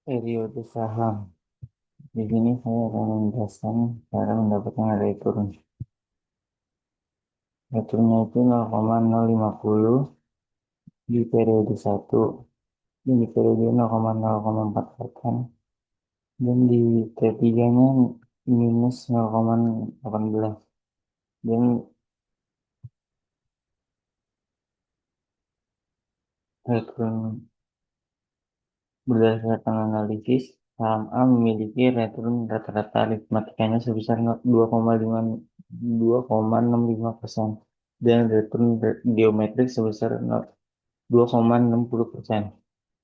Periode saham. Di sini saya akan menjelaskan cara mendapatkan harga turun. Returnnya itu 0,050 di periode satu, di periode 0,048, dan di T3-nya minus 0,18. Dan return berdasarkan analisis, saham A memiliki return rata-rata aritmatikanya sebesar 2,65% dan return geometrik sebesar 2,60%.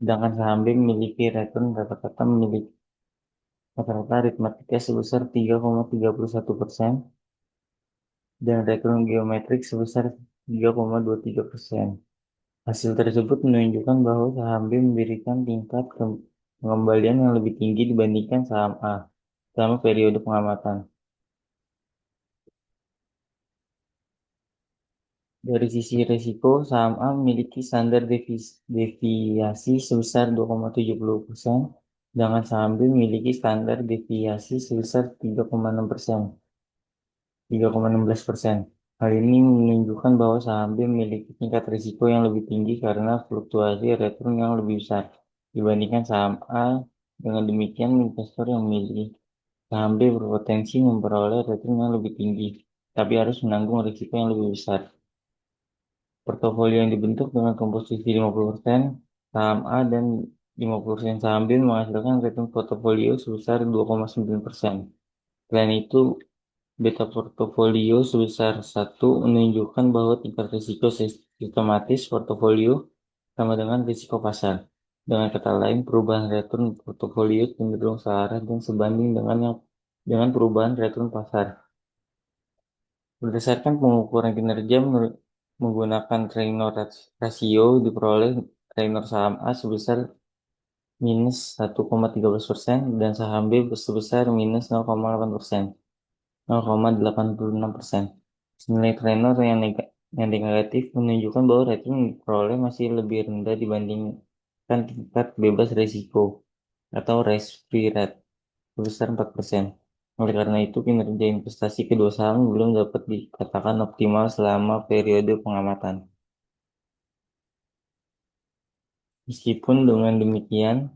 Sedangkan saham B memiliki return rata-rata aritmatika sebesar 3,31% dan return geometrik sebesar 3,23%. Hasil tersebut menunjukkan bahwa saham B memberikan tingkat pengembalian yang lebih tinggi dibandingkan saham A selama periode pengamatan. Dari sisi risiko, saham A memiliki standar deviasi sebesar 2,70%, sedangkan saham B memiliki standar deviasi sebesar 3,6%, 3,16%. Hal ini menunjukkan bahwa saham B memiliki tingkat risiko yang lebih tinggi karena fluktuasi return yang lebih besar dibandingkan saham A. Dengan demikian, investor yang memilih saham B berpotensi memperoleh return yang lebih tinggi, tapi harus menanggung risiko yang lebih besar. Portofolio yang dibentuk dengan komposisi 50% saham A dan 50% saham B menghasilkan return portofolio sebesar 2,9%. Selain itu, beta portofolio sebesar 1 menunjukkan bahwa tingkat risiko sistematis portofolio sama dengan risiko pasar. Dengan kata lain, perubahan return portofolio cenderung searah dan sebanding dengan perubahan return pasar. Berdasarkan pengukuran kinerja menggunakan Treynor rasio, diperoleh Treynor saham A sebesar minus 1,13% dan saham B sebesar minus 0,8%, 0,86%. Nilai Treynor yang negatif menunjukkan bahwa rating yang diperoleh masih lebih rendah dibandingkan tingkat bebas risiko atau risk-free rate sebesar 4%. Oleh karena itu, kinerja investasi kedua saham belum dapat dikatakan optimal selama periode pengamatan. Meskipun dengan demikian,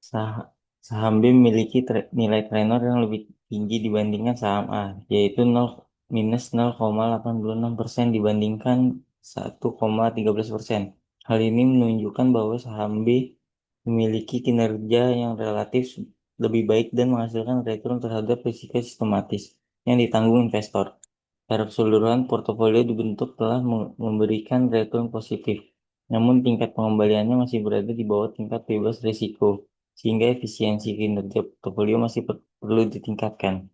sah- saham B memiliki nilai trainer yang lebih tinggi dibandingkan saham A, yaitu minus 0,86% dibandingkan 1,13%. Hal ini menunjukkan bahwa saham B memiliki kinerja yang relatif lebih baik dan menghasilkan return terhadap risiko sistematis yang ditanggung investor. Secara keseluruhan, portofolio dibentuk telah memberikan return positif, namun tingkat pengembaliannya masih berada di bawah tingkat bebas risiko, sehingga efisiensi kinerja portofolio masih perlu ditingkatkan.